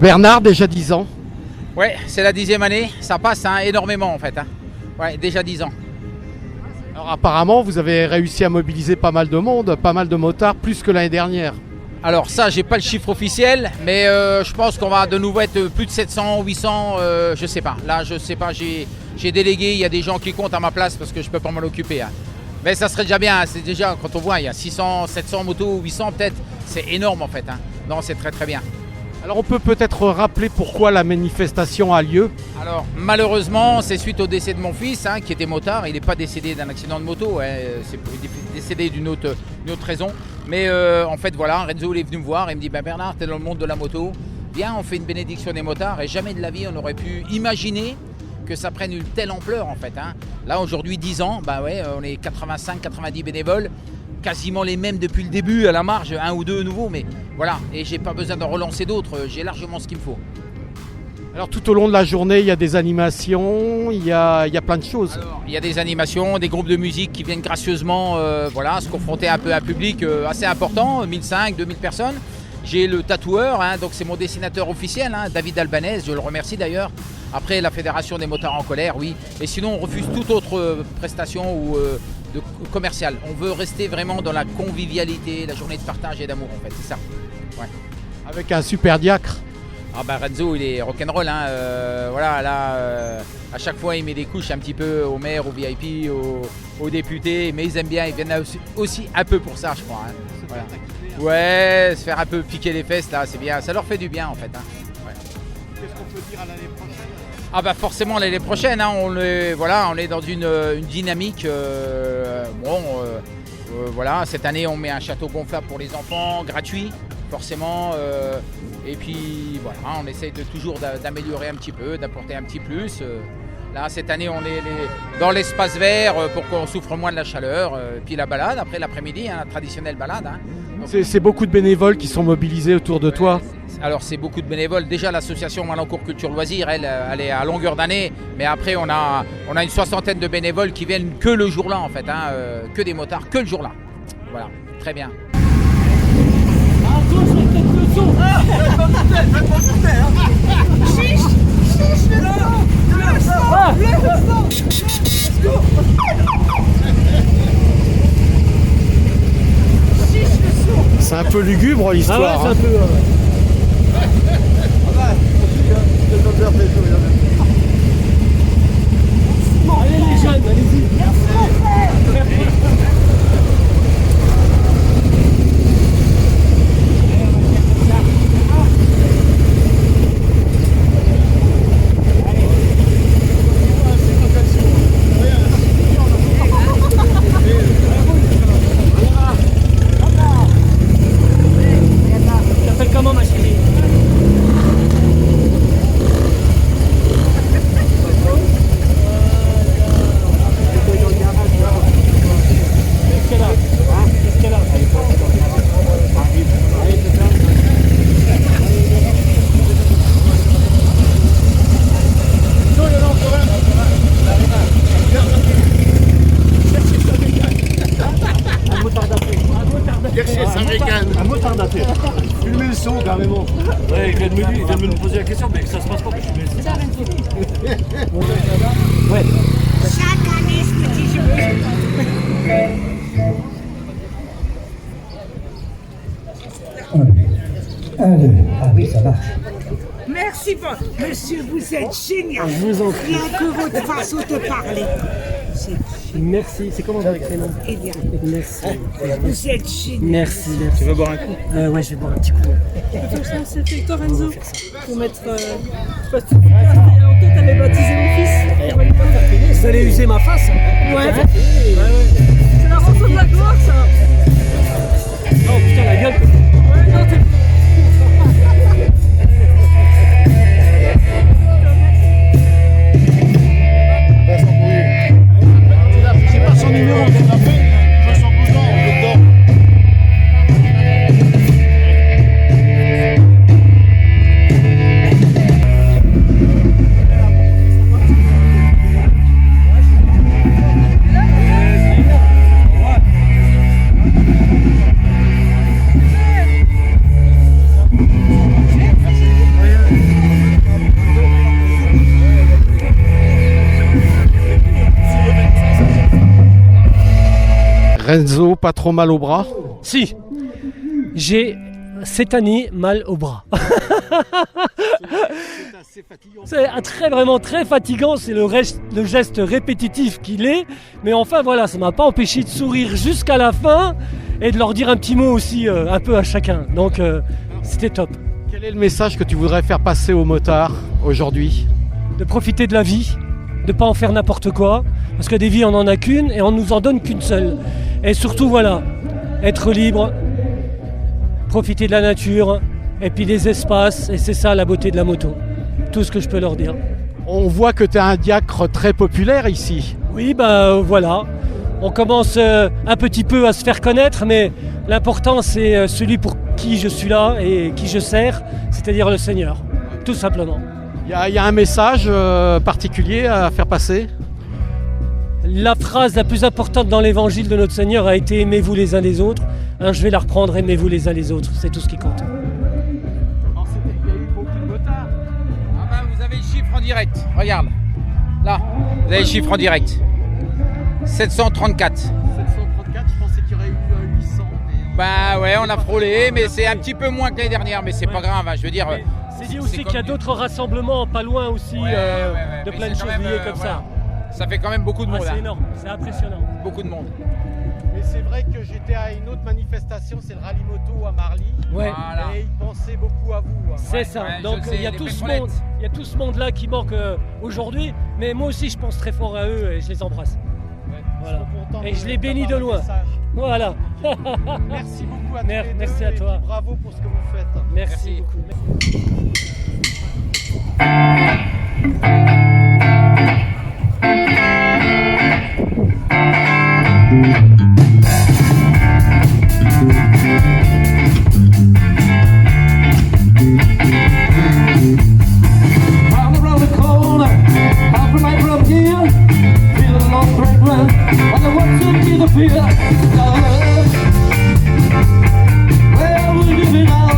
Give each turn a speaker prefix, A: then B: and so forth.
A: Bernard, déjà 10 ans.
B: Ouais, c'est la 10e année, ça passe énormément en fait. Ouais, déjà 10 ans.
A: Alors apparemment, vous avez réussi à mobiliser pas mal de monde, pas mal de motards, plus que l'année dernière.
B: Alors ça, j'ai pas le chiffre officiel, mais je pense qu'on va de nouveau être plus de 700, 800, je sais pas. Là, je sais pas, j'ai délégué, il y a des gens qui comptent à ma place parce que je peux pas m'en occuper. Mais ça serait déjà bien, c'est déjà, quand on voit, il y a 600, 700 motos, 800 peut-être, c'est énorme en fait. Non, c'est très très bien.
A: Alors on peut peut-être rappeler pourquoi la manifestation a lieu.
B: Alors malheureusement, c'est suite au décès de mon fils qui était motard. Il n'est pas décédé d'un accident de moto, c'est décédé d'une autre raison. Mais en fait voilà, Renzo il est venu me voir et me dit Bernard, t'es dans le monde de la moto, viens on fait une bénédiction des motards. Et jamais de la vie on aurait pu imaginer que ça prenne une telle ampleur en fait. Là aujourd'hui 10 ans, on est 85-90 bénévoles. Quasiment les mêmes depuis le début, à la marge, un ou deux nouveaux, mais voilà, et j'ai pas besoin d'en relancer d'autres, j'ai largement ce qu'il me faut.
A: Alors tout au long de la journée, il y a des animations, il y a plein de choses.
B: Alors, il y a des animations, des groupes de musique qui viennent gracieusement se confronter un peu à un public assez important, 1500, 2000 personnes. J'ai le tatoueur, donc c'est mon dessinateur officiel, David Albanese, je le remercie d'ailleurs. Après la Fédération des motards en colère, oui. Et sinon on refuse toute autre prestation ou commercial. On veut rester vraiment dans la convivialité, la journée de partage et d'amour en fait, c'est ça. Ouais.
A: Avec un super diacre.
B: Renzo il est rock'n'roll, voilà là à chaque fois il met des couches un petit peu aux maires, aux VIP, aux députés, mais ils aiment bien, ils viennent aussi un peu pour ça je crois. Voilà. Ouais, se faire un peu piquer les fesses là, c'est bien, ça leur fait du bien en fait. Ouais.
A: Qu'est-ce qu'on peut dire à l'année prochaine ?
B: Forcément l'année prochaine, on est dans une dynamique. Voilà, cette année on met un château gonflable pour les enfants, gratuit forcément. Et puis voilà, on essaye toujours d'améliorer un petit peu, d'apporter un petit plus. Là cette année on est dans l'espace vert pour qu'on souffre moins de la chaleur. Puis la balade, après l'après-midi, la traditionnelle balade.
A: C'est beaucoup de bénévoles qui sont mobilisés autour de toi.
B: Alors c'est beaucoup de bénévoles. Déjà l'association Malancourt Culture Loisirs, elle est à longueur d'année. Mais après on a une 60aine de bénévoles qui viennent que le jour-là en fait, que des motards, que le jour-là. Voilà, très bien.
A: C'est un peu lugubre l'histoire.
C: C'est un peu. Allez les jeunes, allez-y. T'appelles comment ma chérie?
D: Un motard d'affaires. Filmez le son carrément.
C: Ouais, il vient de me poser la question, mais ça se passe pas que je filme le son. Ouais.
E: Chaque année, ce petit jeu.
F: Ah oui, ça marche.
E: Merci, monsieur, vous êtes génial.
C: Je vous en prie.
E: Rien que votre façon de parler.
C: Merci. C'est comment votre prénom?
E: Eh bien,
C: Merci.
E: vous êtes génial.
C: Merci. Tu veux boire un coup? Ouais, je vais boire un petit coup.
G: C'est Victor Renzo pour mettre. Je sais pas si tu te souviens, c'était il y a longtemps, t'avais baptisé mon fils.
C: Vous allez user ma face?
G: Ouais. C'est la rançon de la gloire, ça.
C: Oh putain, la gueule.
G: Ouais, non, t'es.
D: J'ai pas son numéro, je veux son bouton, dedans.
A: Renzo, pas trop mal au bras?
H: Si, j'ai cette année mal au bras. C'est vraiment très fatigant, c'est le geste répétitif qu'il est. Mais enfin voilà, ça m'a pas empêché de sourire jusqu'à la fin et de leur dire un petit mot aussi un peu à chacun. Donc c'était top.
A: Quel est le message que tu voudrais faire passer aux motards aujourd'hui?
H: De profiter de la vie, de pas en faire n'importe quoi, parce que des vies on en a qu'une et on nous en donne qu'une seule. Et surtout voilà, être libre, profiter de la nature et puis des espaces, et c'est ça la beauté de la moto. Tout ce que je peux leur dire.
A: On voit que tu es un diacre très populaire ici.
H: Oui, voilà. On commence un petit peu à se faire connaître, mais l'important c'est celui pour qui je suis là et qui je sers, c'est-à-dire le Seigneur, tout simplement.
A: Il y a un message particulier à faire passer?
H: La phrase la plus importante dans l'évangile de notre Seigneur a été « Aimez-vous les uns les autres ». Alors je vais la reprendre « Aimez-vous les uns les autres », c'est tout ce qui compte.
A: Il y a eu beaucoup de motards.
B: Vous avez le chiffre en direct, regarde. Là, vous avez le chiffre en direct. 734.
A: 734, je pensais qu'il y aurait eu 800.
B: Bah ouais, on a frôlé, mais c'est un petit peu moins que l'année dernière, mais c'est pas grave, hein, je veux dire...
H: C'est dit aussi qu'il y a d'autres rassemblements pas loin aussi, de plein de choses liées comme ça.
B: Ça fait quand même beaucoup de monde.
H: C'est énorme, c'est impressionnant.
B: Beaucoup de monde.
A: Mais c'est vrai que j'étais à une autre manifestation, c'est le rallye moto à Marly.
H: Ouais.
B: Voilà.
A: Et ils pensaient beaucoup à vous.
H: C'est ça. Donc il y a tout ce monde-là qui manque aujourd'hui, mais moi aussi je pense très fort à eux et je les embrasse. Voilà. Et je les bénis de loin. Voilà.
A: Merci beaucoup à tous les deux.
H: Merci à toi.
A: Bravo pour ce que vous faites.
H: Merci beaucoup.
I: Where are we living now?